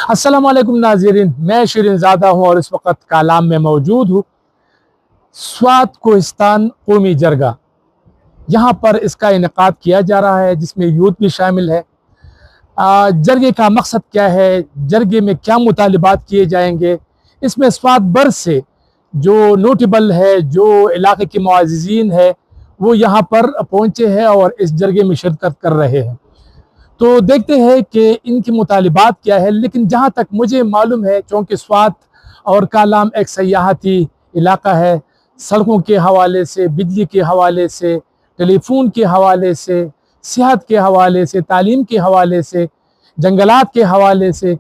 अस्सलाम वालेकुम नाज़रीन, मैं शिरीन ज़ादा हूँ और इस वक्त कालाम में मौजूद हूँ। स्वात कोहिस्तान कौमी जरगा, यहाँ पर इसका इनेकाद किया जा रहा है जिसमें यूथ भी शामिल है। जरगे का मकसद क्या है, जरगे में क्या मुतालिबात किए जाएंगे, इसमें स्वात बर से जो नोटेबल है, जो इलाके के मुआज़िज़ीन है, वो यहाँ पर पहुँचे हैं और इस जरगे में शिरकत कर रहे हैं। तो देखते हैं कि इनकी मुतालिबात क्या है। लेकिन जहाँ तक मुझे मालूम है, चूँकि स्वात और कालाम एक सयाहती इलाका है, सड़कों के हवाले से, बिजली के हवाले से, टेलीफोन के हवाले से, सेहत के हवाले से, तालीम के हवाले से, जंगलात के हवाले से,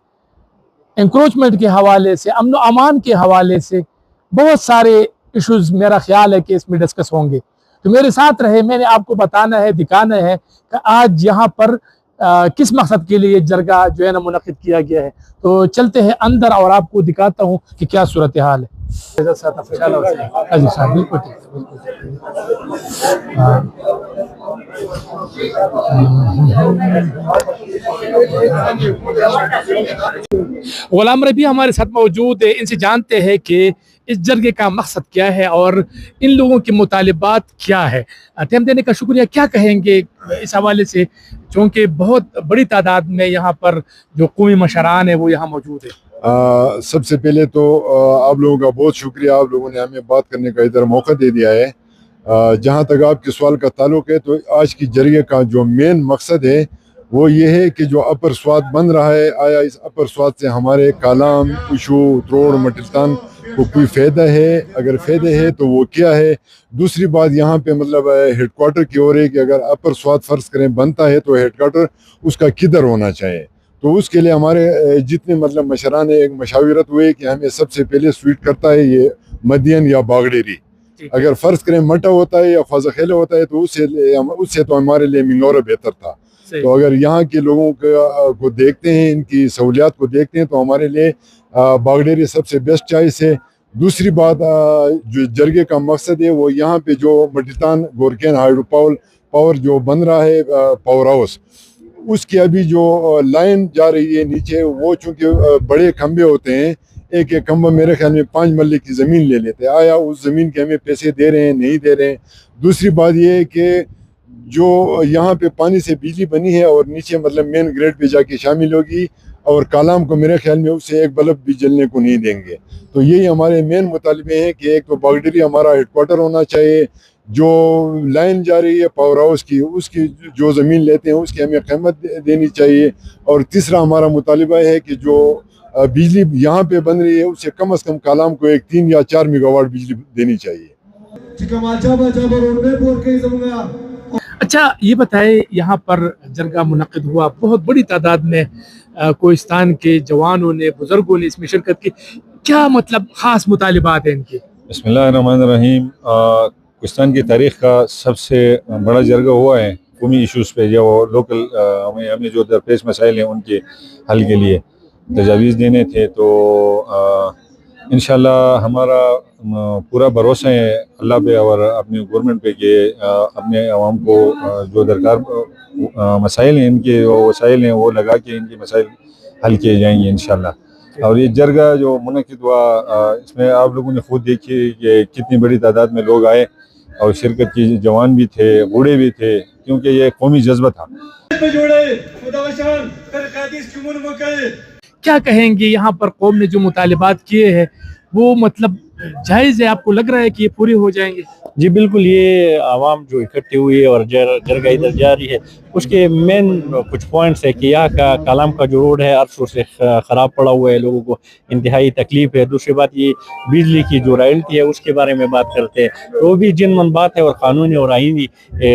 इंक्रोचमेंट के हवाले से, अमन व अमान के हवाले से बहुत सारे इश्यूज़ मेरा ख्याल है कि इसमें डिस्कस होंगे। तो मेरे साथ रहे, मैंने आपको बताना है, दिखाना है कि आज यहाँ पर किस मकसद के लिए जरगा जो है ना मुनक़िद किया गया है। तो चलते हैं अंदर और आपको दिखाता हूँ कि क्या सूरत हाल है। बिल्कुल ठीक है। गुलाम रबी हमारे साथ मौजूद है, इनसे जानते हैं कि इस जरगे का मकसद क्या है और इन लोगों की मुतालिबात क्या है। टाइम देने का शुक्रिया। क्या कहेंगे इस हवाले से, चूँकि बहुत बड़ी तादाद में यहाँ पर जो कौमी मशरान है वो यहाँ मौजूद है। सबसे पहले तो आप लोगों का बहुत शुक्रिया, आप लोगों ने हमें बात करने का इधर मौका दे दिया है। जहाँ तक आपके सवाल का ताल्लुक है, तो आज की जरिए का जो मेन मकसद है वो ये है कि जो अपर स्वात बन रहा है, आया इस अपर स्वात से हमारे कालाम, कुशू, त्रोड़, मटिलतान को कोई फ़ायदा है? अगर फ़ायदा है तो वो क्या है? दूसरी बात यहाँ पे मतलब हेडक्वार्टर की ओर है कि अगर अपर स्वात फ़र्ज़ करें बनता है तो हेडक्वार्टर उसका किधर होना चाहिए। तो उसके लिए हमारे जितने मतलब मशरान एक मशाविरत हुए कि हमें सबसे पहले स्वीट करता है ये मदियन या बागडेरी। अगर फ़र्ज़ करें मटा होता है या ख्वाजा खेला होता है तो उससे तो हमारे लिए मिंगनौर बेहतर था। तो अगर यहाँ के लोगों को देखते हैं, इनकी सहूलियात को देखते हैं, तो हमारे लिए बागडेरी सबसे बेस्ट चॉइस है। दूसरी बात, जो जरगे का मकसद है वो यहाँ पे जो मटिलतान गोरकेन हाइड्रो पावर जो बन रहा है पावर हाउस, उसकी अभी जो लाइन जा रही है नीचे, वो चूँकि बड़े खंबे होते हैं, एक एक खंबा मेरे ख्याल में 5 मरले की ज़मीन ले लेते हैं। आया उस ज़मीन के हमें पैसे दे रहे हैं, नहीं दे रहे हैं। दूसरी बात ये है कि जो यहाँ पे पानी से बिजली बनी है और नीचे मतलब मेन ग्रेड पे जाके शामिल होगी, और कालाम को मेरे ख्याल में उससे एक बल्ब भी जलने को नहीं देंगे। तो यही हमारे मेन मुतालबे हैं कि एक तो बागडेरी हमारा हेडक्वार्टर होना चाहिए, जो लाइन जा रही है पावर हाउस की उसकी जो ज़मीन लेते हैं उसकी हमें कीमत देनी चाहिए, और तीसरा हमारा मुतालबा है कि जो बिजली यहाँ पे बन रही है उससे कम से कम कालाम को एक 3 या 4 मेगावाट बिजली देनी चाहिए। अच्छा, ये बताएं, यहाँ पर जरगा मुनक़िद हुआ, बहुत बड़ी तादाद में कोहिस्तान के जवानों ने, बुजुर्गों ने इसमें शिरकत की, क्या मतलब ख़ास मुतालिबात है इनके? बिस्मिल्लाहिर्रहमानिर्रहीम। कोहिस्तान की तारीख़ का सबसे बड़ा जरगा हुआ है कौमी इशूज़ पे, जो लोकल हमें जो दरपेश मसाइल हैं उनके हल के लिए तजावीज़ देने थे। तो इंशाल्लाह हमारा पूरा भरोसा है अल्लाह पे और अपनी गवर्नमेंट पे कि अपने आवाम को जो दरकार मसाइल हैं, इनके वसाइल हैं, वो लगा के इनके मसाइल हल किए जाएंगे इंशाल्लाह। और ये जरगा जो मुनक़िद हुआ, इसमें आप लोगों ने खुद देखी कि कितनी बड़ी तादाद में लोग आए और शिरकत की, जवान भी थे, बूढ़े भी थे, क्योंकि ये कौमी जज्बा था। क्या कहेंगे, यहाँ पर कौम ने जो मुतालिबात किए हैं वो मतलब जायज़ है? आपको लग रहा है कि ये पूरे हो जाएंगे? जी बिल्कुल, ये आवाम जो इकट्ठी हुई है और जरगा इधर जा रही है, उसके मेन कुछ पॉइंट्स है कि यहाँ का कालाम का जो रोड है अरसों से ख़राब पड़ा हुआ है, लोगों को इंतहाई तकलीफ है। दूसरी बात, ये बिजली की जो रॉयल्टी है उसके बारे में बात करते हैं, तो वो भी जिनमन बात है और क़ानूनी और आईनी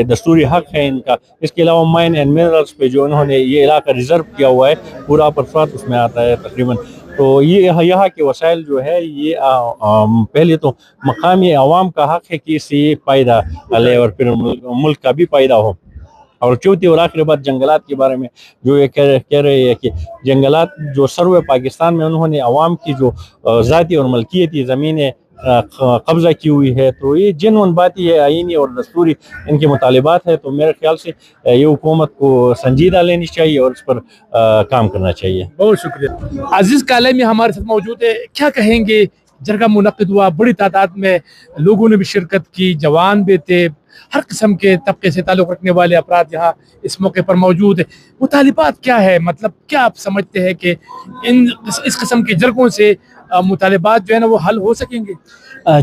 दस्तूरी हक़ है इनका। इसके अलावा माइन एंड मिनरल्स पे जो उन्होंने ये इलाका रिज़र्व किया हुआ है, पूरा परफात उसमें आता है तकरीबन। तो ये यहाँ के वसाइल जो है ये पहले तो मकामी आवाम का हक़ है कि इससे फ़ायदा ले और फिर मुल्क का भी फ़ायदा हो। اور چوتھی اور آخری بات جنگلات کے بارے میں جو یہ کہہ رہے ہیں کہ جنگلات جو سروے پاکستان میں انہوں نے عوام کی جو ذاتی اور ملکیتی زمینیں قبضہ کی ہوئی ہے، تو یہ جنون بات ہی ہے، آئینی اور دستوری ان کے مطالبات ہے. تو میرے خیال سے یہ حکومت کو سنجیدہ لینی چاہیے اور اس پر کام کرنا چاہیے. بہت شکریہ. عزیز کالمی ہمارے ساتھ موجود ہے، کیا کہیں گے؟ جرگہ منعقد ہوا، بڑی تعداد میں لوگوں نے بھی شرکت کی، جوان بھی تھے، ہر قسم کے طبقے سے تعلق رکھنے والے افراد یہاں اس موقع پر موجود ہیں. مطالبات کیا ہے؟ مطلب کیا آپ سمجھتے ہیں کہ اس قسم کے جرگوں سے مطالبات جو ہے نا وہ حل ہو سکیں گے؟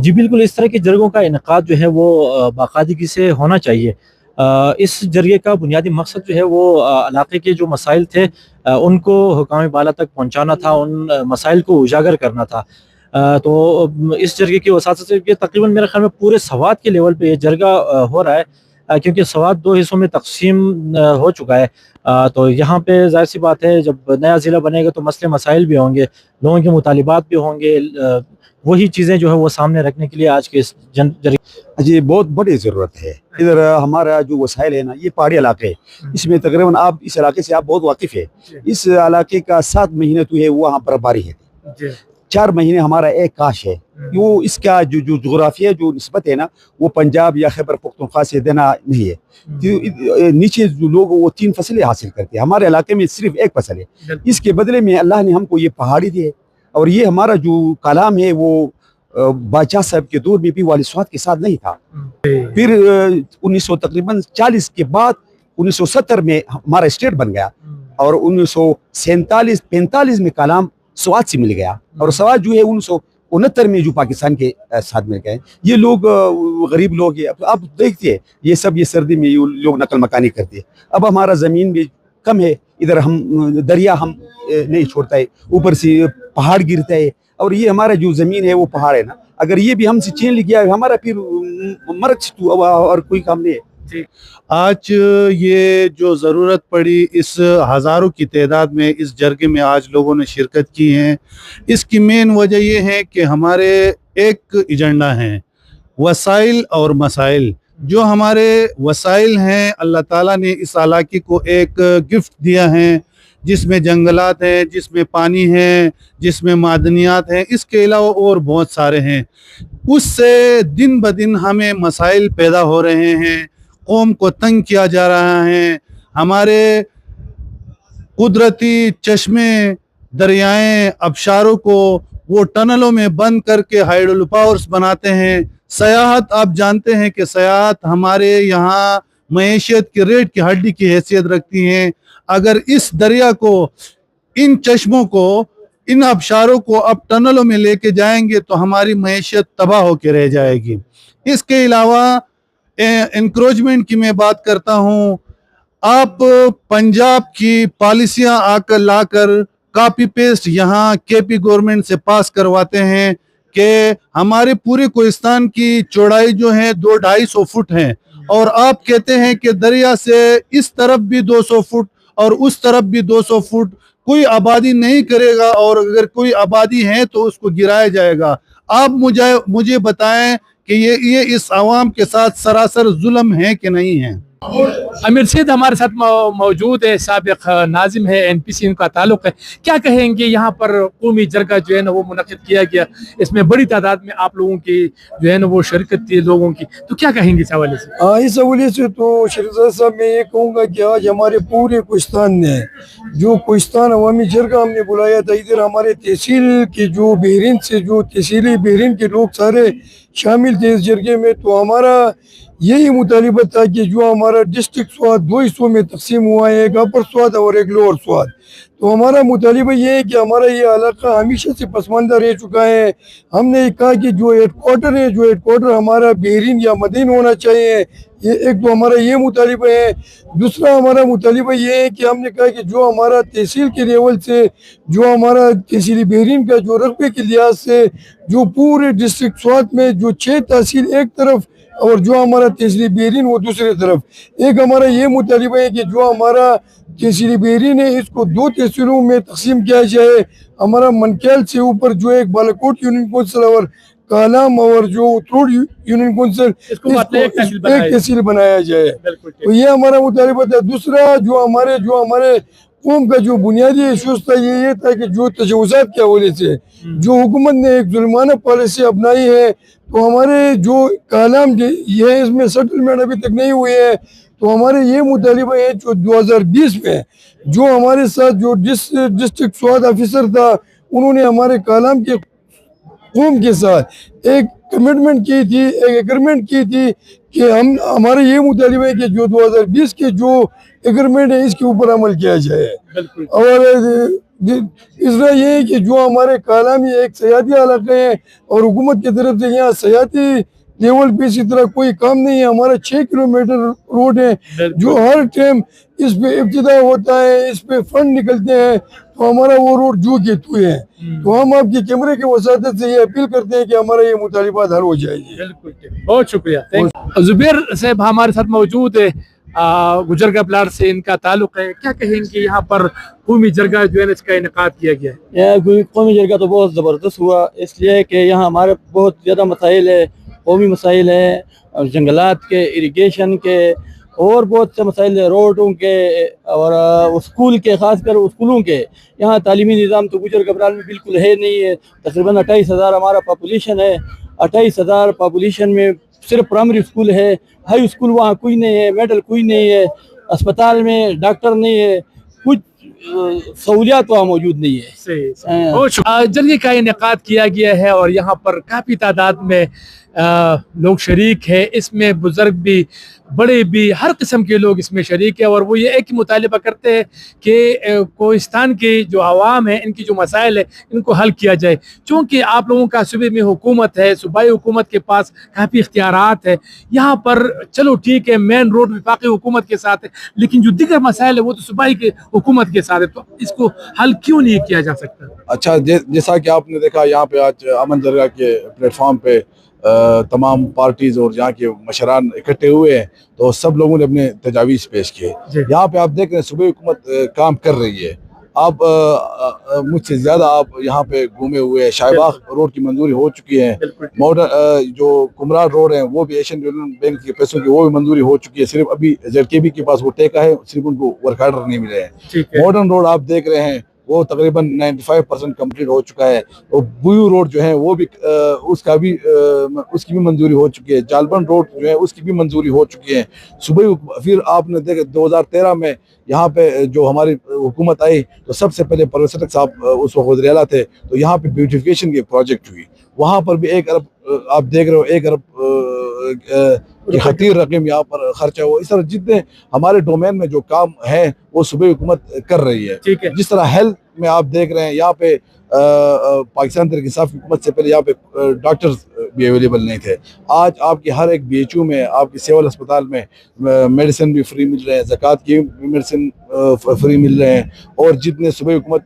جی بالکل، اس طرح کے جرگوں کا انعقاد جو ہے وہ باقاعدگی سے ہونا چاہیے. اس جرگے کا بنیادی مقصد جو ہے وہ علاقے کے جو مسائل تھے ان کو حکام بالا تک پہنچانا تھا، ان مسائل کو اجاگر کرنا تھا. تو اس جرگے کی وساطت سے یہ تقریباً میرے خیال میں پورے سوات کے لیول پہ یہ جرگہ ہو رہا ہے، کیونکہ سوات 2 حصوں میں تقسیم ہو چکا ہے. تو یہاں پہ ظاہر سی بات ہے جب نیا ضلع بنے گا تو مسئلے مسائل بھی ہوں گے، لوگوں کے مطالبات بھی ہوں گے، وہی چیزیں جو ہے وہ سامنے رکھنے کے لیے آج کے اس جرگے جی بہت بڑی ضرورت ہے. ادھر ہمارا جو وسائل ہے نا، یہ پہاڑی علاقے ہے، اس میں تقریباً آپ اس علاقے سے آپ بہت واقف ہے. اس علاقے کا 7 مہینے تو ہے وہاں پر باری ہے، 4 مہینے ہمارا ایک کاش ہے. وہ اس کا جو جغرافیہ جو نسبت ہے نا، وہ پنجاب یا خیبر پختونخوا سے دینا نہیں ہے. نیچے جو لوگ وہ 3 فصلیں حاصل کرتے ہیں، ہمارے علاقے میں صرف 1 فصل ہے. اس کے بدلے میں اللہ نے ہم کو یہ پہاڑی دی ہے. اور یہ ہمارا جو کلام ہے وہ بادشاہ صاحب کے دور میں بھی والد سعد کے ساتھ نہیں تھا. پھر 1900 تقریباً 40 کے بعد 1970 میں ہمارا اسٹیٹ بن گیا، اور 1947-45 میں کلام سوات سے مل گیا، اور سوات جو ہے 1969 میں جو پاکستان کے ساتھ مل گئے. یہ لوگ غریب لوگ ہیں، آپ دیکھتے ہیں یہ سب یہ سردی میں یہ لوگ نقل مکانی کرتے ہیں. اب ہمارا زمین بھی کم ہے، ادھر ہم دریا ہم نہیں چھوڑتا ہے، اوپر سے پہاڑ گرتا ہے، اور یہ ہمارا جو زمین ہے وہ پہاڑ ہے نا، اگر یہ بھی ہم سے چھین لیا ہمارا پھر مرچ تو اور کوئی کام نہیں ہے. آج یہ جو ضرورت پڑی، اس ہزاروں کی تعداد میں اس جرگے میں آج لوگوں نے شرکت کی ہیں، اس کی مین وجہ یہ ہے کہ ہمارے ایک ایجنڈا ہیں وسائل اور مسائل. جو ہمارے وسائل ہیں، اللہ تعالیٰ نے اس علاقے کو ایک گفٹ دیا ہے، جس میں جنگلات ہیں، جس میں پانی ہے، جس میں معدنیات ہیں، اس کے علاوہ اور بہت سارے ہیں. اس سے دن بدن ہمیں مسائل پیدا ہو رہے ہیں، قوم کو تنگ کیا جا رہا ہے. ہمارے قدرتی چشمے، دریائیں، آبشاروں کو وہ ٹنلوں میں بند کر کے ہائیڈرو پاورز بناتے ہیں. سیاحت، آپ جانتے ہیں کہ سیاحت ہمارے یہاں معیشت کی ریڑھ کی ہڈی کی حیثیت رکھتی ہیں. اگر اس دریا کو، ان چشموں کو، ان آبشاروں کو اب ٹنلوں میں لے کے جائیں گے تو ہماری معیشت تباہ ہو کے رہ جائے گی. اس کے علاوہ انکروچمنٹ کی میں بات کرتا ہوں. آپ پنجاب کی پالیسیاں لا کر کاپی پیسٹ یہاں کے پی گورنمنٹ سے پاس کرواتے ہیں کہ ہمارے پورے کوہستان کی چوڑائی جو ہے 200-250 فٹ ہیں، اور آپ کہتے ہیں کہ دریا سے اس طرف بھی 200 فٹ اور اس طرف بھی 200 فٹ کوئی آبادی نہیں کرے گا، اور اگر کوئی آبادی ہے تو اس کو گرایا جائے گا. آپ مجھے بتائیں کہ یہ اس عوام کے ساتھ سراسر ظلم ہے کہ نہیں ہے؟ امیر سید ہمارے ساتھ موجود ہے، سابق ناظم ہے، NPC ان کا تعلق ہے. کیا کہیں گے؟ یہاں پر قومی جرگہ جو ہے نا وہ منعقد کیا گیا، اس میں بڑی تعداد میں آپ لوگوں کی جو ہے نا وہ شرکت تھی لوگوں کی، تو کیا کہیں گے اس حوالے سے؟ اس حوالے سے تو شہزاد صاحب میں یہ کہوں گا کہ آج ہمارے پورے کوہستان نے جو کوہستان عوامی جرگہ ہم نے بلایا تھا، ادھر ہمارے تحصیل کے جو بحرین سے جو تحصیلی بحرین کے لوگ سارے شامل تھے اس جرگے میں. تو ہمارا یہی مطالبہ تھا کہ جو ہمارا ڈسٹرکٹ سوات 2 حصوں میں تقسیم ہوا ہے، ایک اپر سوات اور ایک لوور سوات. تو ہمارا مطالبہ یہ ہے کہ ہمارا یہ علاقہ ہمیشہ سے پسماندہ رہ چکا ہے. ہم نے کہا کہ جو ہیڈ کوارٹر ہے، جو ہیڈ کوارٹر ہمارا بحرین یا مدین ہونا چاہیے. یہ ایک تو ہمارا یہ مطالبہ ہے. دوسرا ہمارا مطالبہ یہ ہے کہ ہم نے کہا کہ جو ہمارا تحصیل کے لیول سے، جو ہمارا تحصیلی بحرین کا جو رقبے کے لحاظ سے جو پورے ڈسٹرکٹ سوات میں جو 6 تحصیل ایک طرف اور جو ہمارا تحصیلی بحرین وہ دوسرے طرف، ایک ہمارا یہ مطالبہ ہے کہ جو ہمارا تحصیلی بحرین ہے اس کو 2 تحصیلوں میں تقسیم کیا جائے. ہمارا منکیل سے اوپر جو ایک بالاکوٹ یونین کونسل اور कालाम और जो उत्तरोड़ यूनियन कौंसिल इसको मतलब एक तहसील बनाया जाए। तो ये हमारा मुतालिबा था। दूसरा जो हमारे कौम का जो बुनियादी इशूज था ये था कि जो तजावुज़ात के हवाले से जो हुकूमत ने एक जुल्माना पॉलिसी अपनाई है, तो हमारे जो कालाम ये है इसमें सेटलमेंट अभी तक नहीं हुई है। तो हमारे ये मुतालिबा है जो 2020 में जो हमारे साथ जो डिस्ट्रिक्ट स्वाद ऑफिसर था, उन्होंने हमारे कालाम के कौम के साथ एक कमिटमेंट की थी, एक एग्रीमेंट की थी कि हमारे ये मुतालिबा है कि जो 2020 के जो एग्रीमेंट है इसके ऊपर अमल किया जाए। और इसलिए ये है कि जो हमारे कालाम ये एक सयाती इलाका है और हुकूमत की तरफ से यहाँ सयाती लेवल पे इसी तरह कोई काम नहीं है। हमारा 6 किलोमीटर रोड है जो हर टाइम इस पे इब्तिदा होता है, इस पे फंड निकलते हैं, तो हमारा वो रोड जो के तू है। तो हम आपके कैमरे के वसातत से ये अपील करते हैं कि हमारा ये मुतालिबात हल हो जाएगी। बिल्कुल, बहुत शुक्रिया। जुबैर साहब हमारे साथ मौजूद है, गुजरगा प्लाट से इनका ताल्लुक है। क्या कहेंगे यहाँ पर कौमी जरगा जो है इसका इनेकाद किया गया है? कौमी जरगा तो बहुत ज़बरदस्त हुआ, इसलिए कि यहाँ हमारे बहुत ज़्यादा मसाइल है, कौमी मसाइल हैं और जंगलात के, इरिगेशन के और बहुत से मसाइल है, रोडों के और स्कूल के, ख़ासकर स्कूलों के। यहाँ तालीमी निज़ाम तो गुजर गबराल में बिल्कुल है नहीं है। तकरीबन 28,000 हमारा पॉपुलेशन है। 28,000 पॉपुलेशन में सिर्फ प्राइमरी स्कूल है, हाई स्कूल वहाँ कोई नहीं है, मेडल कोई नहीं है, अस्पताल में डॉक्टर नहीं है, कुछ सहूलियात वहाँ मौजूद नहीं है। जरिए का इनेकाद किया गया है और यहाँ पर काफ़ी तादाद में लोग शरीक है। इसमें बुजुर्ग भी, बड़े भी, हर किस्म के लोग इसमें शरीक है और वो ये एक ही मुतालिबा करते हैं कि कोहिस्तान की जो आवाम है, इनकी जो मसाइल है, इनको हल किया जाए। चूँकि आप लोगों का सूबे में हुकूमत है, सूबाई हुकूमत के पास काफ़ी इख्तियारात है। यहाँ पर चलो ठीक है, मेन रोड वफाकी हुकूमत के साथ है, लेकिन जो दीगर मसाइल है वो तो सूबाई के हुकूमत के साथ है। तो इसको हल क्यों नहीं किया जा सकता? अच्छा, जैसा कि आपने देखा यहाँ पे आज अमन जरगा के प्लेटफॉर्म पे तमाम पार्टीज और यहाँ के मशरान इकट्ठे हुए हैं, तो सब लोगों ने अपने तजावीज़ पेश किए। यहाँ पे आप देख रहे हैं सूबाई हुकूमत काम कर रही है। आप मुझसे ज़्यादा आप यहाँ पे घूमे हुए हैं। शाहबाग रोड की मंजूरी हो चुकी है। मॉडर्न जो कुमरान रोड है वो भी एशियन यूनियन बैंक के पैसों की वो भी मंजूरी हो चुकी है। सिर्फ अभी ZKB के पास वो टेका है, सिर्फ उनको वर्क ऑर्डर नहीं मिले हैं। मॉडर्न रोड आप देख रहे हैं वो तकरीबन 95% कंप्लीट हो चुका है। और बुयू रोड जो है वो भी उसकी भी मंजूरी हो चुकी है। जालबन रोड जो है उसकी भी मंजूरी हो चुकी है। सुबह फिर आपने देखा 2013 में यहाँ पे जो हमारी हुकूमत आई तो सबसे पहले परवेज़ खटक साहब उस वक्त वज़ीर आला थे, तो यहाँ पे ब्यूटिफिकेशन की प्रोजेक्ट हुई। वहाँ पर भी 1 अरब आप देख रहे हो, 1 अरब की खतीर रकम यहाँ पर खर्चा हुआ। इस तरह जितने हमारे डोमेन में जो काम है वो सूबाई हुकूमत कर रही है। जिस तरह हेल्थ में आप देख रहे हैं यहाँ पे पाकिस्तान तहरीक इंसाफ की हुकूमत से पहले यहाँ पे डॉक्टर्स भी अवेलेबल नहीं थे। आज आपकी हर एक BHU में, आपके सिविल अस्पताल में मेडिसिन भी फ्री मिल रहे हैं, ज़कात की मेडिसिन फ्री मिल रहे हैं। और जितने सूबाई हुकूमत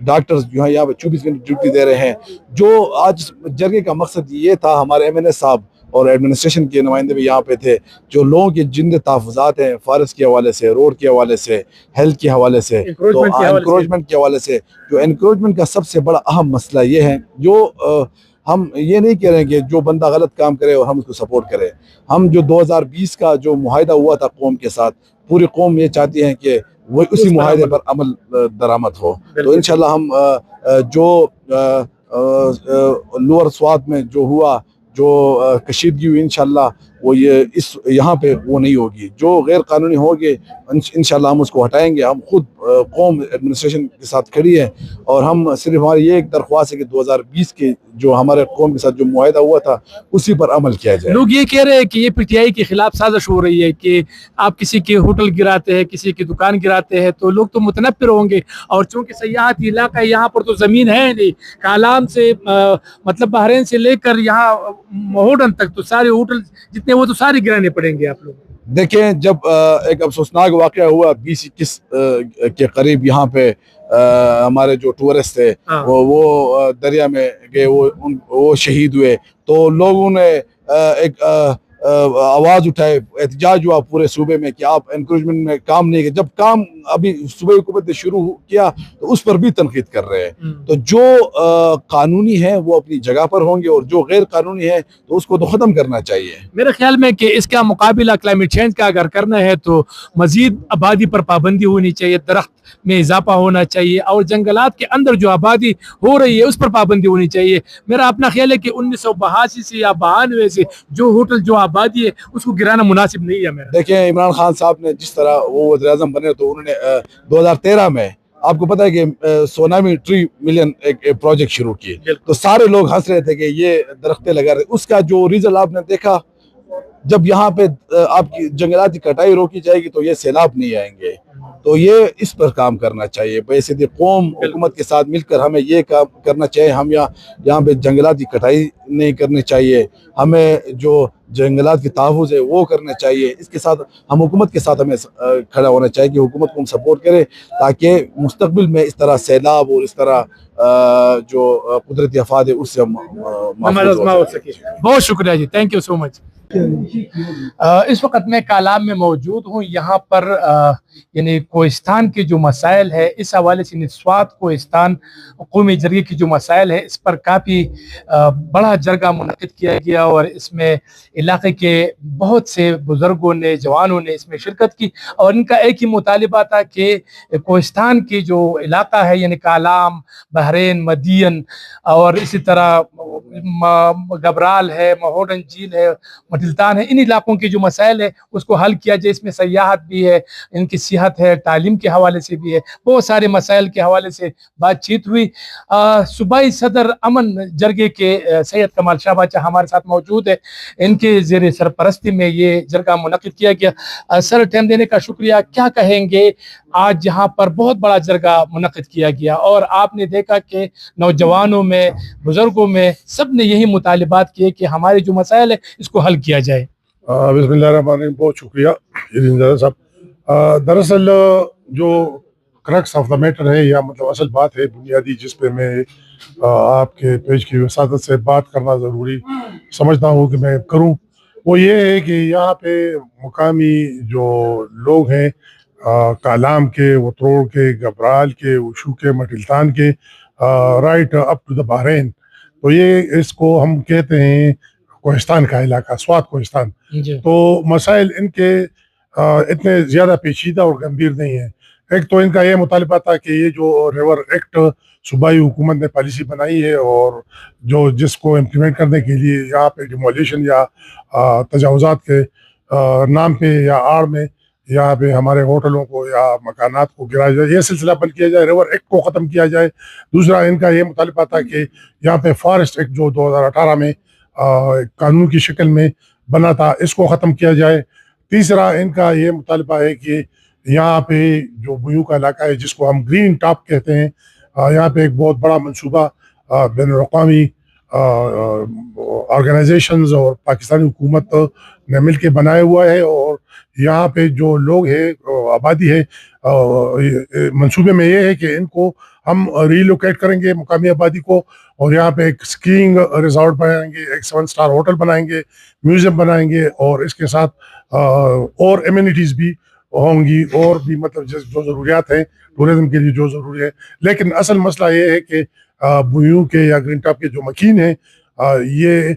डॉक्टर्स जो है यहाँ पे 24 घंटे ड्यूटी दे रहे हैं। जो आज जरगे का मकसद ये था, हमारे MNA साहब और एडमिनिस्ट्रेशन के नुमाइंदे भी यहाँ पे थे, जो लोगों के जिन तहफ़्फ़ुज़ात हैं फॉरेस्ट के हवाले से, रोड के हवाले से, हेल्थ के हवाले से, तो इंक्रोचमेंट के हवाले से, जो इंक्रोचमेंट का सबसे बड़ा अहम मसला ये है, जो हम ये नहीं कह रहे हैं कि जो बंदा गलत काम करे और हम उसको सपोर्ट करें। हम जो 2020 का जो मुआहिदा हुआ था कौम के साथ, पूरी कौम ये चाहती है कि वो उसी मुआहिदे पर अमल दरामद हो। तो इंशाल्लाह हम जो लोअर स्वात में जो हुआ, जो कशीदगी हुई, इंशाल्लाह वो यहाँ पे वो नहीं होगी। जो गैर कानूनी होगी इंशाल्लाह हम उसको हटाएंगे। हम खुद कौम एडमिनिस्ट्रेशन के साथ खड़ी है और हम सिर्फ हमारी ये एक दरख्वास्त है कि 2020 के जो हमारे कौम के साथ जो मुआहिदा हुआ था उसी पर अमल किया जाए। लोग ये कह रहे हैं कि ये PTI के खिलाफ साजिश हो रही है कि आप किसी के होटल गिराते हैं, किसी की दुकान गिराते हैं तो लोग तो मुतनफ़िर होंगे। और चूँकि सयाहती इलाका है, यहाँ पर तो ज़मीन है नहीं। कालाम से मतलब बहरीन से लेकर यहाँ मोहडन तक तो सारे होटल जितने वो तो सारे गिराने पड़ेंगे आप लोग। देखें, जब एक अफसोसनाक वाक़या हुआ 20-21 के करीब, यहाँ पे हमारे जो टूरिस्ट थे वो दरिया में गए, वो शहीद हुए, तो लोगों ने एक آواز اٹھائے, احتجاج ہوا پورے صوبے میں کہ آپ انکریجمنٹ میں کام نہیں. جب کام ابھی صوبائی حکومت نے شروع کیا تو اس پر بھی تنقید کر رہے ہیں. تو جو قانونی ہے وہ اپنی جگہ پر ہوں گے, اور جو غیر قانونی ہے تو اس کو تو ختم کرنا چاہیے. میرے خیال میں کہ اس کا مقابلہ کلائمیٹ چینج کا اگر کرنا ہے تو مزید آبادی پر پابندی ہونی چاہیے, درخت میں اضافہ ہونا چاہیے, اور جنگلات کے اندر جو آبادی ہو رہی ہے اس پر پابندی ہونی چاہیے. میرا اپنا خیال ہے کہ 1982 سے یا 92 سے جو ہوٹل جو آبادی ہے اس کو گرانا مناسب نہیں ہے. میرا دیکھیں عمران خان صاحب نے جس طرح وہ وزیر اعظم بنے تو انہوں نے 2013 میں آپ کو پتا ہے کہ سونامی ٹری ملین ایک پروجیکٹ شروع کیے, تو سارے لوگ ہنس رہے تھے کہ یہ درختیں لگا رہے. اس کا جو ریزلٹ آپ نے دیکھا, جب یہاں پہ آپ کی جنگلات کی کٹائی روکی جائے گی تو یہ سیلاب نہیں آئیں گے. تو یہ اس پر کام کرنا چاہیے. بحیثیت قوم حکومت کے ساتھ مل کر ہمیں یہ کام کرنا چاہیے. ہم یہاں پہ جنگلات کی کٹائی نہیں کرنی چاہیے, ہمیں جو جنگلات کی تحفظ ہے وہ کرنا چاہیے. اس کے ساتھ ہم حکومت کے ساتھ ہمیں کھڑا ہونا چاہیے کہ حکومت کو ہم سپورٹ کرے تاکہ مستقبل میں اس طرح سیلاب اور اس طرح جو قدرتی آفات ہے اس سے ہم محفوظ ہو سکیں. بہت شکریہ جی, تھینک یو سو مچ. اس وقت میں کالام میں موجود ہوں. یہاں پر یعنی کوہستان کے جو مسائل ہے اس حوالے سے نسوات کوہستان قومی جرگے کی جو مسائل ہے اس پر کافی بڑا جرگہ منعقد کیا گیا, اور اس میں علاقے کے بہت سے بزرگوں نے, جوانوں نے اس میں شرکت کی, اور ان کا ایک ہی مطالبہ تھا کہ کوہستان کی جو علاقہ ہے یعنی کالام, بحرین, مدین اور اسی طرح گبرال ہے, مہوڈن جھیل ہے, مٹلتان ہے, ان علاقوں کے جو مسائل ہے اس کو حل کیا جائے. اس میں سیاحت بھی ہے, ان کی صحت ہے, تعلیم کے حوالے سے بھی ہے, بہت سارے مسائل کے حوالے سے بات چیت ہوئی. صوبائی صدر امن جرگے کے سید کمال شاہ باچا ہمارے ساتھ موجود ہے, ان کے زیر سرپرستی میں یہ جرگہ منعقد کیا گیا. سر, ٹائم دینے کا شکریہ. کیا کہیں گے, آج یہاں پر بہت بڑا جرگہ منعقد کیا گیا اور آپ نے دیکھا کہ نوجوانوں میں, بزرگوں میں سب نے یہی مطالبات کیے کہ ہمارے جو مسائل ہے اس کو حل کیا جائے. بسم اللہ الرحمن الرحیم. بہت شکریہ صاحب. دراصل جو کرکس آف دا میٹر ہے یا مطلب اصل بات ہے بنیادی جس پہ میں آپ کے پیج کی وساطت سے بات کرنا ضروری سمجھتا ہوں کہ میں کروں, وہ یہ ہے کہ یہاں پہ مقامی جو لوگ ہیں کالام کے, وتروڑ کے, گبرال کے, وشو کے, مٹلتان کے, right up to the Bahrain, تو یہ اس کو ہم کہتے ہیں کوہستان کا علاقہ, سوات کوہستان. تو مسائل ان کے اتنے زیادہ پیچیدہ اور گمبھیر نہیں ہیں. ایک تو ان کا یہ مطالبہ تھا کہ یہ جو ریور ایکٹ صوبائی حکومت نے پالیسی بنائی ہے اور جو جس کو امپلیمنٹ کرنے کے لیے یہاں پہ ڈیمولیشن یا تجاوزات کے نام پہ یا آڑ میں یہاں پہ ہمارے ہوٹلوں کو یا مکانات کو گرایا جائے, یہ سلسلہ بند کیا جائے, ریور ایکٹ کو ختم کیا جائے. دوسرا ان کا یہ مطالبہ تھا کہ یہاں پہ فارسٹ ایکٹ جو 2018 میں قانون کی شکل میں بنا تھا اس کو ختم کیا جائے. تیسرا ان کا یہ مطالبہ ہے کہ یہاں پہ جو بویو کا علاقہ ہے جس کو ہم گرین ٹاپ کہتے ہیں, یہاں پہ ایک بہت بڑا منصوبہ بین الاقوامی آرگنائزیشنز اور پاکستانی حکومت نے مل کے بنایا ہوا ہے, اور یہاں پہ جو لوگ ہیں آبادی ہے منصوبے میں یہ ہے کہ ان کو ہم ریلوکیٹ کریں گے مقامی آبادی کو, اور یہاں پہ ایک اسکیئنگ ریزورٹ بنائیں گے, ایک 7 اسٹار ہوٹل بنائیں گے, میوزیم بنائیں گے, اور اس کے ساتھ اور ایمینٹیز بھی ہوں گی, اور بھی مطلب جو ضروریات ہیں ٹورزم کے لیے جو ضروری ہے. لیکن اصل مسئلہ یہ ہے کہ بویو کے یا گرین ٹاپ کے جو مکین ہیں یہ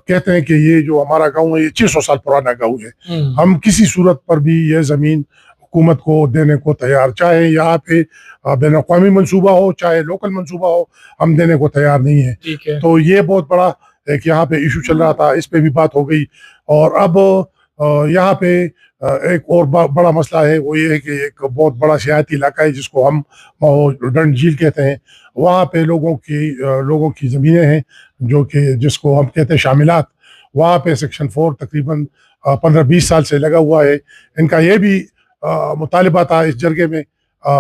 کہتے ہیں کہ یہ جو ہمارا گاؤں ہے یہ 600 سال پرانا گاؤں ہے, ہم کسی صورت پر بھی یہ زمین حکومت کو دینے کو تیار, چاہے یہاں پہ بین الاقوامی منصوبہ ہو چاہے لوکل منصوبہ ہو, ہم دینے کو تیار نہیں ہیں. تو یہ بہت بڑا ایک یہاں پہ ایشو چل رہا تھا, اس پہ بھی بات ہو گئی. اور اب یہاں پہ ایک اور بڑا مسئلہ ہے, وہ یہ ہے کہ ایک بہت بڑا سیاحتی علاقہ ہے جس کو ہم مہوڈن جھیل کہتے ہیں. وہاں پہ لوگوں کی زمینیں ہیں جو کہ جس کو ہم کہتے ہیں شاملات. وہاں پہ سیکشن 4 تقریباً 15-20 سال سے لگا ہوا ہے. ان کا یہ بھی مطالبہ تھا اس جرگے میں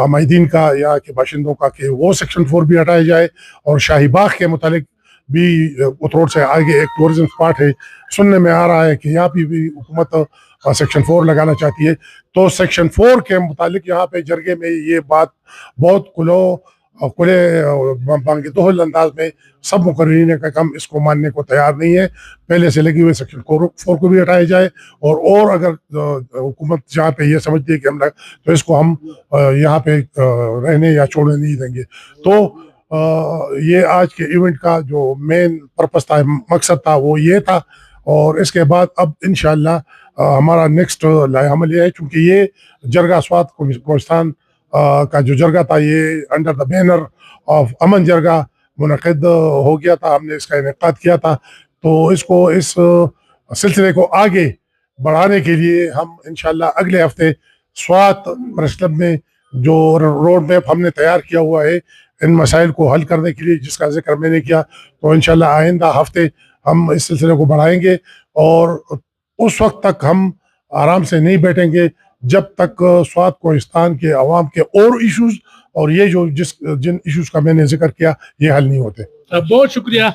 معیدین کا, یہاں کے باشندوں کا, کہ وہ سیکشن 4 بھی ہٹایا جائے, اور شاہی باغ کے متعلق بھی اتروڑ سے آگے ایک ٹورزم اسپاٹ ہے, سننے میں آ رہا ہے کہ یہاں پہ بھی حکومت سیکشن 4 لگانا چاہتی ہے. تو سیکشن 4 کے متعلق یہاں پہ جرگے میں یہ بات بہت کلو बांगितोहल अंदाज में सब मुकर्रीन का कम इसको मानने को तैयार नहीं है। पहले से लगी हुई सेक्शन 4 को भी हटाया जाए, और अगर हुकूमत जहाँ पे ये समझती है कि हम तो इसको हम यहाँ पे रहने या छोड़ने नहीं देंगे। तो ये आज के इवेंट का जो मेन पर्पस था, मकसद था, वो ये था। और इसके बाद अब इंशाअल्लाह हमारा नेक्स्ट लाएअमल ये है, चूँकि ये जरगा स्वात कोहिस्तान का जो जरगा था ये अंडर द बैनर ऑफ अमन जरगा मुनक़िद हो गया था, हमने इसका इनेकाद किया था। तो इसको इस सिलसिले को आगे बढ़ाने के लिए हम इंशाअल्लाह अगले हफ्ते स्वात प्रेस क्लब में जो रोड मैप हमने तैयार किया हुआ है इन मसाइल को हल करने के लिए, जिसका जिक्र मैंने किया, तो इंशाअल्लाह आइंदा हफ्ते हम इस सिलसिले को बढ़ाएंगे। और उस वक्त तक हम आराम से नहीं बैठेंगे जब तक स्वात कोहिस्तान के अवाम के और इश्यूज और ये जिन इश्यूज का मैंने जिक्र किया ये हल नहीं होते। बहुत शुक्रिया।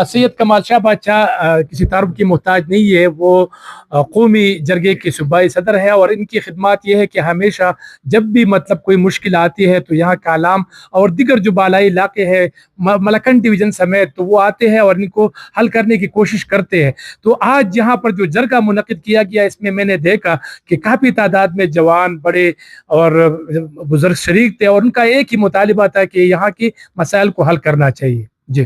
सैयद कमाल शाह बादशाह किसी तारुफ की मोहताज नहीं है, वो कौमी जरगे के सूबाई सदर है, और इनकी खिदमत ये है कि हमेशा जब भी मतलब कोई मुश्किल आती है तो यहाँ कालाम और दिगर जो बालाई इलाके हैं मलकन डिवीज़न समेत, तो वो आते हैं और इनको हल करने की कोशिश करते हैं। तो आज यहाँ पर जो जरगा मुनक़िद किया गया, इसमें मैंने देखा कि काफ़ी तादाद में जवान, बड़े और बुजुर्ग शरीक थे, और उनका एक ही मुतालिबा था कि यहाँ की मसाइल को हल करना चाहिए। जी।